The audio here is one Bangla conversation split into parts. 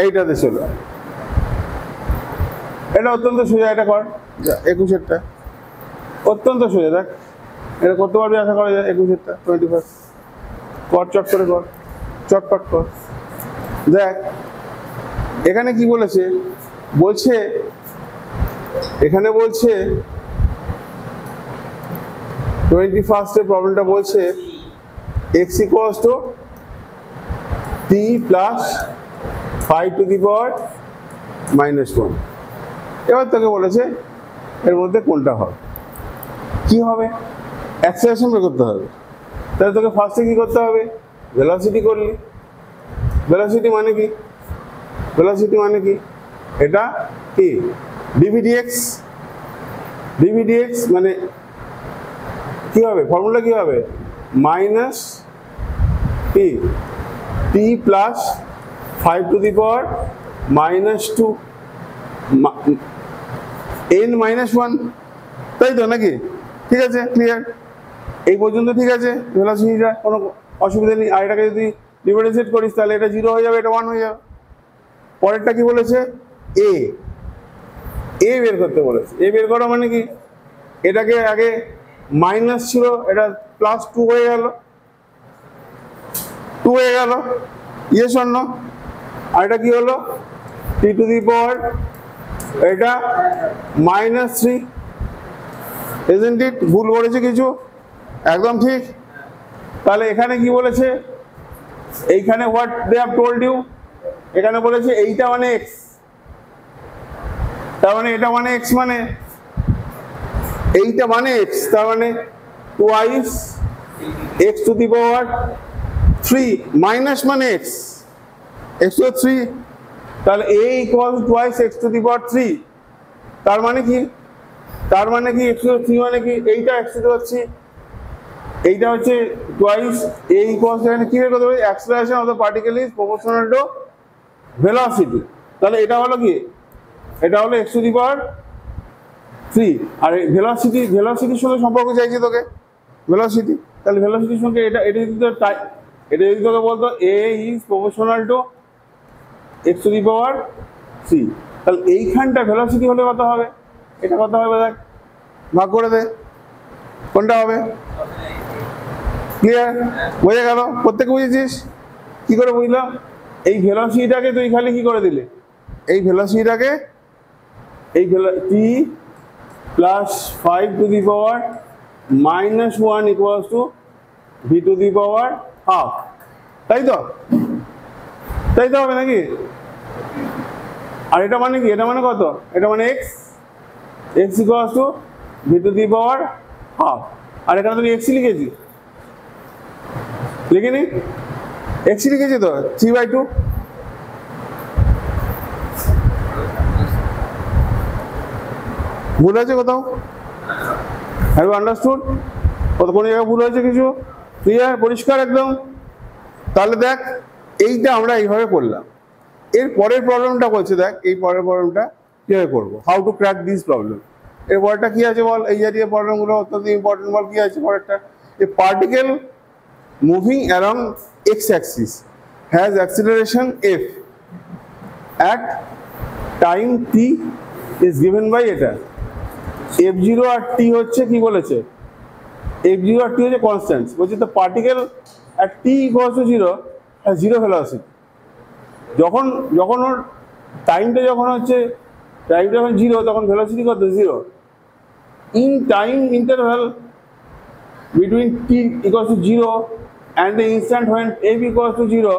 এইটাতে চলো, এটা অত্যন্ত সোজা, এটা কর 21-এরটা অত্যন্ত সোজা। দেখ এটা করতে পারবি আশা করা যায়। 21-এরটা 25 কর, চট করে কর, চটপট কর। দেখ এখানে কি বলেছে, বলছে এখানে বলছে 21st প্রবলেমটা বলছে x equals to t plus 5 to the power -1। এবার তোকে বলেছে এর মধ্যে কোনটা হবে, কি হবে, অ্যাক্সেলারেশন বের করতে হবে। তাহলে তোকে ফার্স্টে কি করতে হবে, ভেলোসিটি করলি। ভেলোসিটি মানে কি, ভেলোসিটি মানে কি, এটা কি dvdx, dvdx মানে কি হবে, ফর্মুলা কি হবে, মাইনাস কি t plus 5 to the power -2 n -1, তাই তো নাকি? ঠিক আছে, ক্লিয়ার, এই পর্যন্ত ঠিক আছে। ভেলোসিটিটা কোনো অসুবিধা নেই। আর এটাকে যদি ডিফারেন্সিয়েট করিস তাহলে এটা 0 হয়ে যাবে, এটা 1 হয়ে যাবে। পরেরটা কি বলেছে, এ বের করতে বলেছে। এ বের করা মানে কি, এটাকে আগে মাইনাস ছিল, এটা +2 হয়ে গেল, 2 হয়ে গেল, ইয়েস অর নো? আর এটা কি হলো, t টু দি পাওয়ার এটা -3, ইজন্ট ইট? ভুল করেছে কিছু? একদম ঠিক। তাহলে এখানে কি বলেছে, এইখানে what they have told you, এখানে বলেছে এইটা মানে x, তার মানে এটা মানে x, মানে এইটা মানে x, তার মানে twice x to the power 3 minus মানে x টু 3, তাহলে a equal twice x to the power 3। তার মানে কি, তার মানে কি x টু 3 মানে কি, এইটা x টু 3, এইটা হচ্ছে টুয়াইস a ইকুয়ালস, এখানে কি বের করতে হবে, acceleration of the particle is proportional two velocity. তাহলে এটা হলো কি, এটা হলো x টু দি পাওয়ার 3। আর ভেলোসিটির সঙ্গে সম্পর্ক চাইছে তোকে, ভেলোসিটি। তাহলে ভেলোসিটির সঙ্গে এটা যদি তোকে বলতো a is proportional to x to the power 3, তাহলে এইখানটা ভেলোসিটি হলে কত হবে, এটা কত হবে, দেখ ভাগ করে দে, কোনটা হবে? ক্লিয়ার, বোঝা গেল? প্রত্যেকে বুঝেছিস? কি করে বুঝলাম? এই ভেলোসিটিটাকে তুই খালি কি করে দিলে, এই ভেলোসিটিটাকে t plus 5 two the power -1 equals to v to the power half, তাই তো? তাই তো হবে নাকি? আর এটা মানে কি, এটা মানে কত, এটা মানে x equals to v to the power half. আর এখানে তুমি x লিখেছি, লিখিনি? x লিখেছি তো, 3/2। ভুল আছে কোথাও? Have you understood? কোনো জায়গায় ভুল হয়েছে কিছু? ক্লিয়ার, পরিষ্কার একদম? তাহলে দেখ এইটা আমরা এইভাবে করলাম। এর পরের প্রবলেমটা বলছে, দেখ এই পরের প্রবলেমটা কিভাবে করবো, how to crack this problem. এর পরেরটা কি আছে বল, এই জাতীয় প্রবলেমগুলো অত্যন্ত ইম্পর্টেন্ট। বল কি আছে পরেরটা, a particle moving along x axis has acceleration f at time t is given by এটা f0 আর t হচ্ছে কি বলেছে, f0 আর t হচ্ছে কনস্ট্যান্ট। বলছে তো particle at t equals to 0 has 0 velocity। যখন ওর টাইমটা যখন হচ্ছে, টাইমটা যখন 0, তখন ভেলোসিটি কত, 0। In time interval between t equals to 0 and the instant when f equals to 0,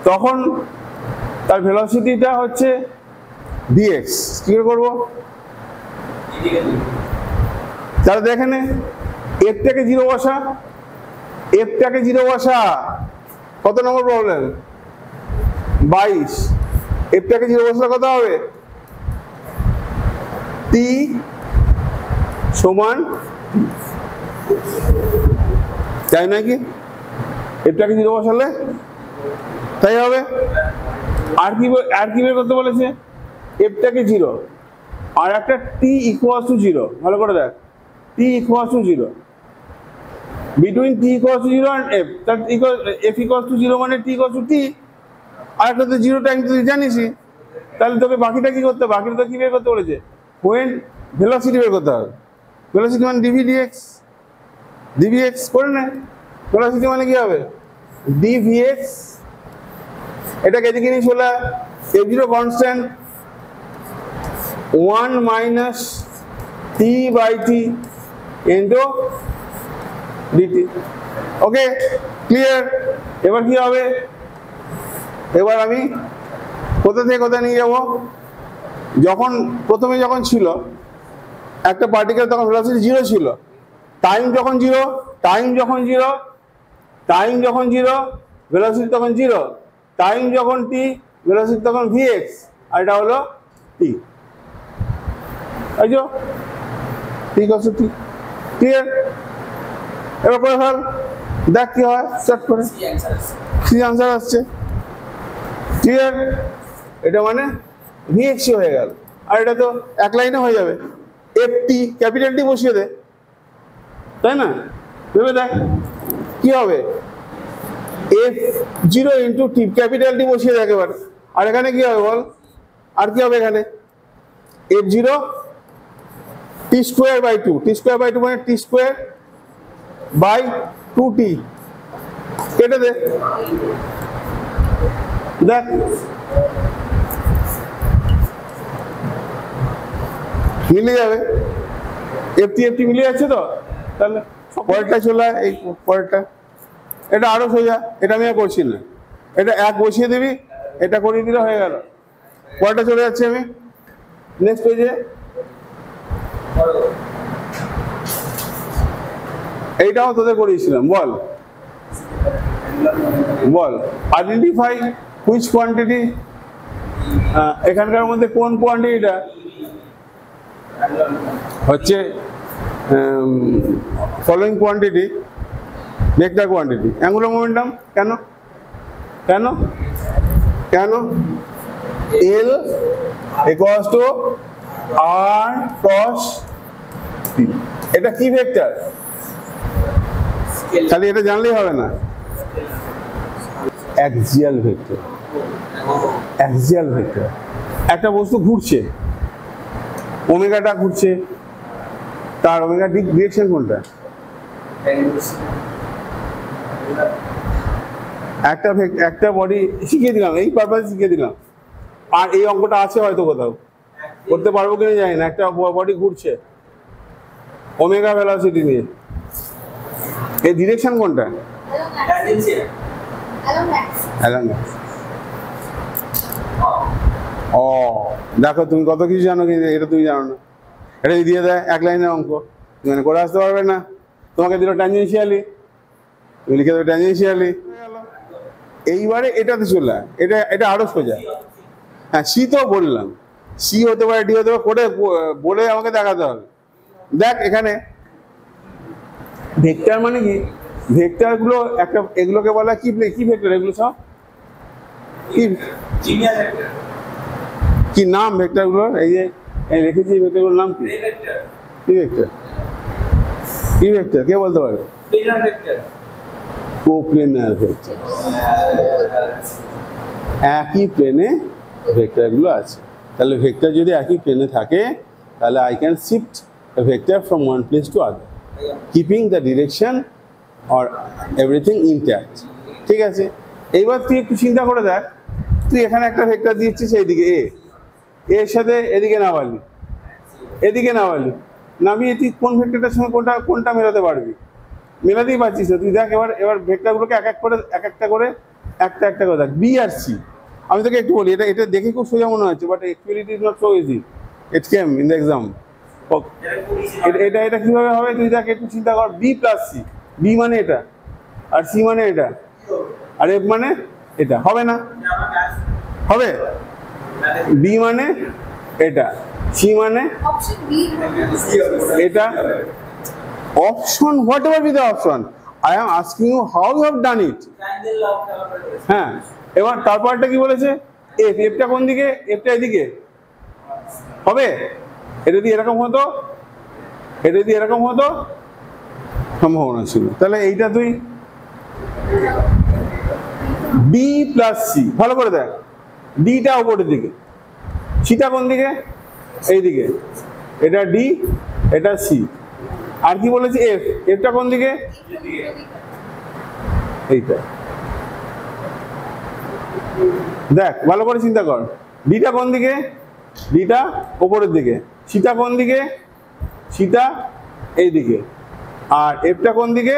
তখন তার ভেলোসিটিটা হচ্ছে dx। কি করে করবো, তাহলে দেখেন এফটাকে 0 বসা, এফটাকে 0 বসা। কত নম্বর প্রবলেম, 22। এফটাকে 0 বসলে কত হবে, t সমান, তাই নাকি? এফটাকে 0 বসালে তাই হবে। আর কি বের করতে বলেছে, এফটাকে 0 আর একটা t ইকুয়ালস টু 0। ভালো করে দেখ, t equals to 0, between t equals to 0 and f, that equal f equals to 0 মানে t equals to t, আর একটা তো জিরো টাইম তুই জানিসই, তাহলে তোকে বাকিটা কি করতে হবে? বাকিটা তো কি বের করতে বলেছে? হোয়েন ভেলোসিটি বের করতে হবে। ভেলোসিটি মানে ডিভি ডিএক্স, ডিভিএক্স করে নে। ভেলোসিটি মানে কি হবে? ডিভিএক্স। এটাকে এদিকে নিয়ে চলে F zero constant 1 minus T by T into DT. Okay, clear? এবার কি হবে? এবার আমি কোথা থেকে কোথায় নিয়ে যাব? যখন প্রথমে যখন ছিল একটা পার্টিকেল তখন ভেলোসিটি জিরো ছিল, টাইম যখন জিরো, টাইম যখন জিরো, টাইম যখন জিরো ভেলোসিটি তখন জিরো, টাইম যখন টি ভেলোসিটি তখন ভিএক্স, আর এটা হলো টি। আইজো ঠিক আছে, টি। ক্লিয়ার? এবার করে ফেল, দেখ কি হয় সেট করে। সি আনসার আসছে। ক্লিয়ার? এটা মানে ভিএক্সি হয়ে গেল, আর এটা তো এক লাইনে হয়ে যাবে। এফ টি ক্যাপিটাল টি বসিয়ে দে, তাই না? ভেবে দেখ কি হবে। F zero into T capital T বসিয়ে দেখ এবার। আর এখানে কি হবে বল? আর কি হবে এখানে? F zero T square by two, T square by two মানে T square by two T. কেটে দে, দেখ মিলে যাবে। এফটি এফটি মিলে যাচ্ছে তো? তাহলে পরেরটা চলে এই পরেরটা, এটা আরো সোজা, এটা আমি আর করছি না। এটা এক বসিয়ে দিবি, এটা করিয়ে দিলে হয়ে গেল। পরেরটা চলে যাচ্ছে আমি নেক্সট পেজে। এইটাও তোদের করিয়েছিলাম, বল বল আইডেন্টিফাই হুইচ কোয়ান্টিটি, এখানকার মধ্যে কোন কোয়ান্টিটিটা হচ্ছে following quantity vector quantity angular momentum. কেন কেন কেন? L equals to R cross T. এটা কি ভেক্টর? খালি এটা জানলেই হবে না, অ্যাক্সিয়াল ভেক্টর। অ্যাক্সিয়াল ভেক্টর, একটা বস্তু ঘুরছে, ওমেগাটা ঘুরছে, তার ওমেগা ডিরেকশন কোনটা? একটা বডি শিখিয়ে দিলাম, এই পারপাস শিখিয়ে দিলাম। আর এই অঙ্কটা আছে হয়তো কোথাও, করতে পারবো কিনা জানি না। একটা বডি ঘুরছে ওমেগা ভেলোসিটি নিয়ে, এই ডিরেকশন কোনটা? ও দেখো, তুমি কত কিছু জানো, কিন্তু এটা তুমি জানো না। এটা দিয়ে দেয় এক লাইনের অঙ্ক, তুমি করে আসতে পারবে না। তোমাকে দিল ট্যানজেনশিয়ালি, তুমি লিখে দেবে ট্যানজেনশিয়ালি। এইবারে এটাতে চলে, এটা এটা আরো সোজা। হ্যাঁ, সি তো বললাম, সি হতে পারে, ডি হতে পারে, করে বলে আমাকে দেখাতে হবে। দেখ এখানে ভেক্টর মানে কি? ভেক্টর গুলো একটা, এগুলোকে বলা কি কি ভেক্টর? এগুলো সব কি নাম ভেক্টর গুলোর? এই যে লিখেছি ভেক্টর গুলোর নাম কি? কি ভেক্টর? কি ভেক্টর কে বলতে পারে? কোপ্লেনার ভেক্টর। একই প্লেনে ভেক্টর গুলো আছে। তাহলে ভেক্টর যদি একই প্লেনে থাকে, তাহলে I can shift a vector from one place to other, keeping the direction or everything intact. ঠিক আছে, এইবার তুই একটু চিন্তা করে দেখ, তুই এখানে একটা ভেক্টর দিচ্ছিস এইদিকে এ, এর সাথে এদিকে নামালি, এদিকে নামালি, নামিয়ে তুই কোন ভেক্টরটার সঙ্গে কোনটা কোনটা মেলাতে পারবি? মেলাতেই পারছিস না। তুই দেখ এবার, এবার ভেক্টরগুলোকে এক এক করে একটা করে দেখ, বি আর সি। আমি তোকে একটু বলি, এটা এটা দেখে খুব সোজা মনে হচ্ছে, but actually it is not so easy. It came in the exam. এটা এটা কিভাবে হবে তুই দেখ, একটু চিন্তা কর। বি প্লাস সি, বি মানে এটা, আর সি মানে এটা, আর এফ মানে এটা। হবে না? হবে। বি মানে এটা, সি মানে এটা। Option, whatever be the option, I am asking you how you have done it. হ্যাঁ, এবার তারপরটা কি বলেছে? এফ, এফটা কোন দিকে? এফটা এদিকে হবে। এটা যদি এরকম হতো, এটা যদি এরকম হতো, সম্ভাবনা ছিল। তাহলে এইটা তুই বি প্লাস সি। ভালো করে দেখ, ডিটা উপরের দিকে, সিটা কোন দিকে? এই দিকে। এটা ডি, এটা সি। আর কি বলেছি? এফ। এফটা কোন দিকে? এইটা। দেখ ভালো করে চিন্তা কর, ডিটা কোন দিকে? ডিটা উপরের দিকে। সিটা কোন দিকে? সিটা এই দিকে। আর এফটা কোন দিকে?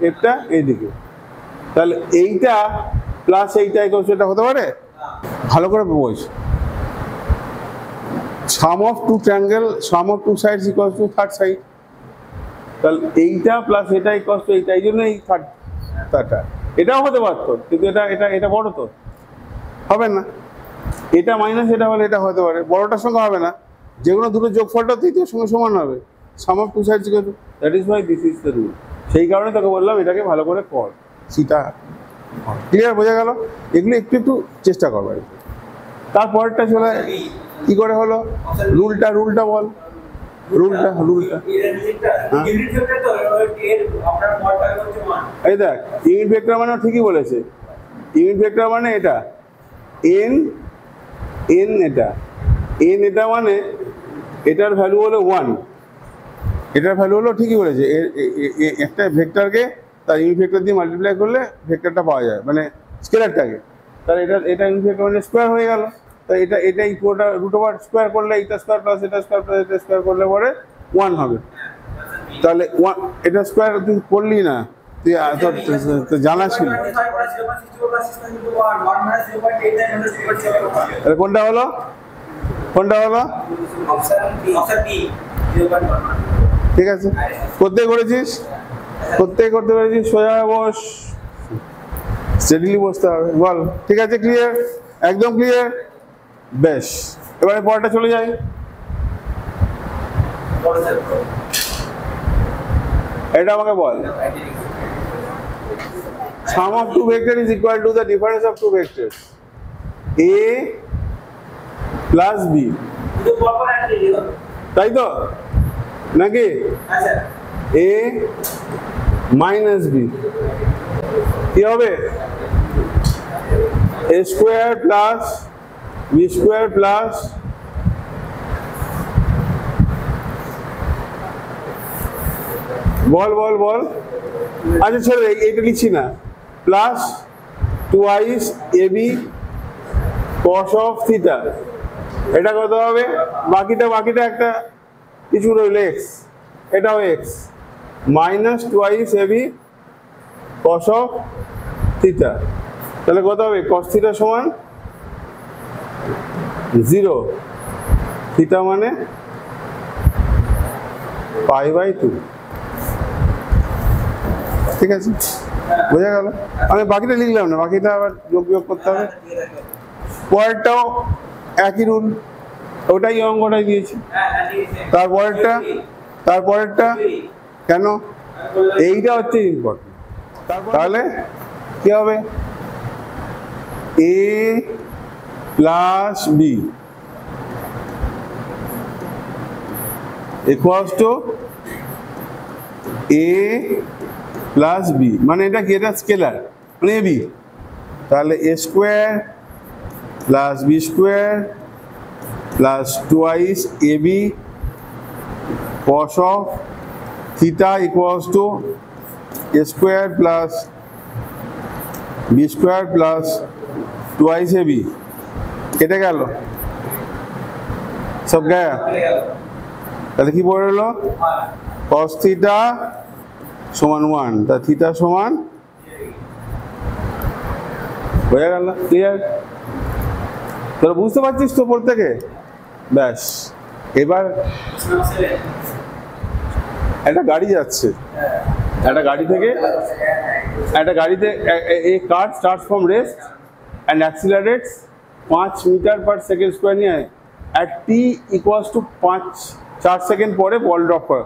এফটা এই দিকে। তাহলে এইটা প্লাস এইটা ইকুয়াল টু এটা হতে পারে? ভালো করে বোঝ, sum of two triangle, sum of two sides equal to third side. তাহলে এইটা প্লাস এটা ইকুয়াল টু এইটা, এই জন্য এই থার্ডটা। এটাও হতে পারতো, কিন্তু এটা এটা এটা বড় তো হবে না। এটা মাইনাস এটা হলে এটা হতে পারে, বড়টার সঙ্গে হবে না। যেগুলো দুটো যোগফলটা তৃতীয় সঙ্গে সমান হবে। Sum of two sides equal to, that is why this is the rule. সেই কারণে তোকে বললাম এটাকে ভালো করে কর, সিটা। ক্লিয়ার? বোঝা গেল? এগুলো একটু একটু চেষ্টা করবো। তারপরটা চলে কি করে হলো? রুলটা বল, রুলটা। এই দেখ, ইউনিট ভেক্টর মানে ঠিকই বলেছে। ইউনিট ভেক্টর মানে এটা এন, এটা এন, এটা মানে এটার ভ্যালু হলো 1, এটার ভ্যালু হলো, ঠিকই বলেছে। একটা ভেক্টরকে তার ইউনিট ভেক্টর দিয়ে মাল্টিপ্লাই করলে ভেক্টরটা পাওয়া যায়, মানে স্কেলারটাকে। তাহলে এটা ইউনিট ভেক্টর মানে স্কোয়ার হয়ে গেল। তাই এটাই পুরোটা রুট ওভার স্কোয়ার করলে এইটা স্কোয়ার প্লাস এটা স্কোয়ার প্লাস এটা স্কোয়ার করলে পরে 1 হবে। তাহলে এটা স্কোয়ার তুই করলি না, তুই তো জানা ছিল। কোনটা হলো? ঠিক আছে, কোথায় করেছিস? করতে পেরেছিস? সোজা বস, স্টেডিলি বসতে হবে। বল, ঠিক আছে? ক্লিয়ার? একদম ক্লিয়ার? বেশ, এবারে পরটা চলে যাই। এটা আমাকে বল, sum of two vectors is equal to the difference of two vectors a plus b, তাই তো নাকি? a minus b কি হবে? a square plus b square plus বল। আচ্ছা ছেড়ে এইটা লিখছি না, plus twice ab cos of theta। এটা কত হবে? বাকিটা একটা কিছু রইল x, এটাও x, minus twice ab cos of theta। তাহলে কত হবে? cos theta সমান 0, theta মানে π/2। ঠিক আছে, বোঝা গেল? আমি বাকিটা লিখলাম না, বাকিটা আবার যোগ বিয়োগ করতে হবে। পরেরটাও একই রুল, ওটাই অঙ্কটাই দিয়েছি। তারপরেরটা কেন? এইটা হচ্ছে ইম্পর্টেন্ট। তাহলে কি হবে? a plus B equals to a plus B, মানে এটা কি? এটা স্কেলার মানে ab। তাহলে a square plus B square plus twice ab cos of theta equals to a square plus b square plus twice ab। কেটে গেল সব গায়া। তাহলে কি পড়ে হলো? cos theta সমান 1, তা থিটা সমান হয়ে গেল। ক্লিয়ার? তোরা বুঝতে পারছিস তো প্রত্যেকে? ব্যাস, এবার একটা গাড়ি যাচ্ছে, একটা গাড়িতে a car starts from rest and accelerates 5 metre per second square নিয়ে at t equals to 4 second পরে বল ড্রপ করা।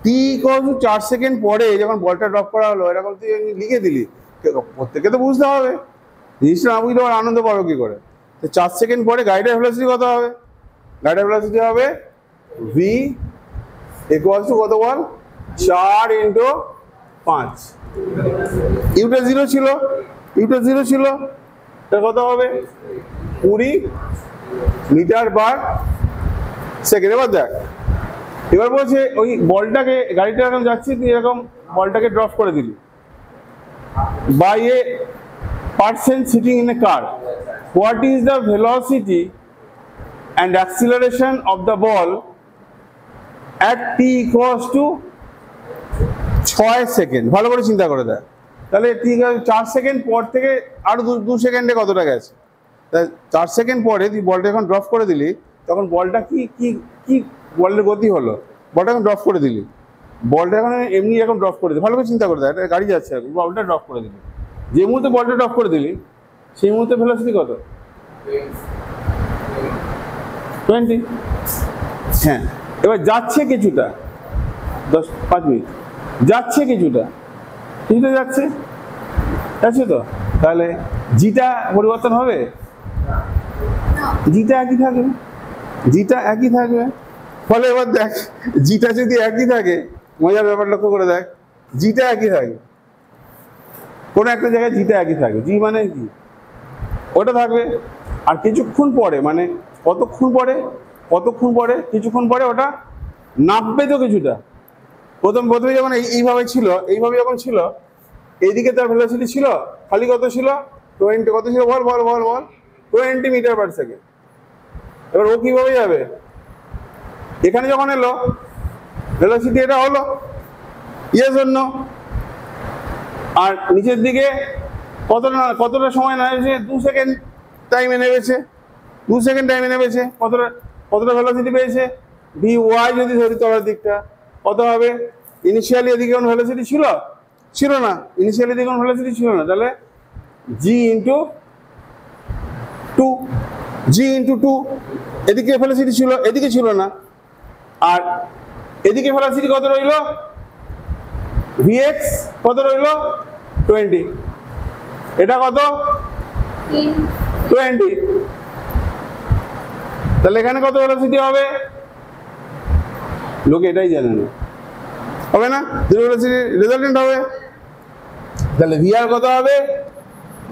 t equals to 4 সেকেন্ড পরে যখন বলটা ড্রপ করা হলো, এরকম তুই লিখে দিলি, প্রত্যেকে তো বুঝতে হবে। জিনিসটা না বুঝলে আবার আনন্দ পাবো কি করে? তো 4 সেকেন্ড পরে গাড়িটার ভেলোসিটি কত হবে? গাড়িটার ভেলোসিটি হবে v equals to কত বল? 4 × 5। ইউটা 0 ছিল, তাহলে কত হবে 20 মিটার পার সেকেন্ড। এবার দেখ, এবার বলছে ওই বলটাকে, গাড়িটা এরকম যাচ্ছে, তুই এরকম বলটাকে ড্রপ করে দিলি by a person sitting in a car, what is the velocity and acceleration of the ball at T equals to 6 second. ভালো করে চিন্তা করে দেয়, তাহলে ঠিক আছে 4 সেকেন্ড পর থেকে আরো 2 সেকেন্ডে কতটা গেছে। 4 সেকেন্ড পরে তুই বলটা যখন ড্রপ করে দিলি, তখন বলটা কি কি কি বলের গতি হলো, বলটা এখন ড্রপ করে দিলি, বলটা এখন এমনি এখন ড্রপ করে দিলি। ভালো করে চিন্তা করে দেয়, একটা গাড়ি যাচ্ছে আর বলটা ড্রপ করে দিলি, যে মুহূর্তে বলটা ড্রপ করে দিলি সেই মুহূর্তে ভেলোসিটি কত 20। হ্যাঁ, এবার যাচ্ছে কিছুটা 5 মিনিট যাচ্ছে, কিছুটা যাচ্ছে তো, তাহলে জিটা পরিবর্তন হবে, জিটা একই থাকবে, জিটা একই থাকবে। ফলে এবার দেখ, জিটা যদি একই থাকে, মজার ব্যাপার লক্ষ্য করে দেখ, জিটা একই থাকে, কোনো একটা জায়গায় জিটা একই থাকে, জি মানে কি ওটা থাকবে। আর কিছুক্ষণ পরে, মানে কতক্ষণ পরে কিছুক্ষণ পরে ওটা নামবে তো কিছুটা। প্রথমে যখন এইভাবে ছিল, এইভাবে যখন ছিল, এইদিকে তার ভেলোসিটি ছিল খালি কত ছিল 20, কত ছিল বল 20 মিটার পার সেকেন্ড। এবার ও কিভাবে যাবে, এখানে যখন এলো ভেলোসিটি এটা হলো ইয়ের জন্য, আর নিচের দিকে কতটা সময় নেমেছে, 2 সেকেন্ড টাইমে নেমেছে, 2 সেকেন্ড টাইমে নেমেছে, কতটা ভেলোসিটি পেয়েছে ভি ওয়াই। যদি ধরি তলার দিকটা কত হবে, ইনিশিয়ালি এদিকে কোন ভেলোসিটি ছিল না, ইনিশিয়ালি এদিকে কোন ভেলোসিটি ছিল না, তাহলে জি ইন্টু 2, এদিকে ভেলোসিটি ছিল, এদিকে ছিল না, আর এদিকে ভেলোসিটি কত রইল ভিএক্স, কত রইল 20, এটা কত 20, তাহলে এখানে কত ভেলোসিটি হবে, লোকে এটাই জানে না, হবে না, জিরো ভেলোসিটি রেজাল্টেন্ট হবে। তাহলে ভিআর কত হবে,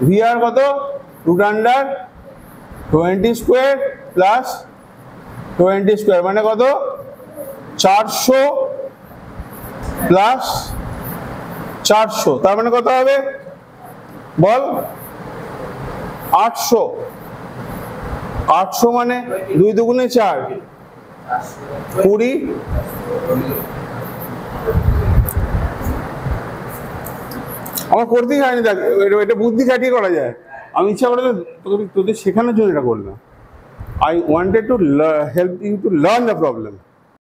ভিআর কত √20² প্লাস 20², মানে কত 400 প্লাস 400, তার মানে কত হবে বল 800 মানে 2 দুগুণে 4, 20। আমার করতেই হয়নি, দেখ এটা বুদ্ধি খাটিয়ে করা যায়, আমি ইচ্ছা করে তোদের শেখানোর জন্য এটা করলাম। I wanted to help you to learn the problem.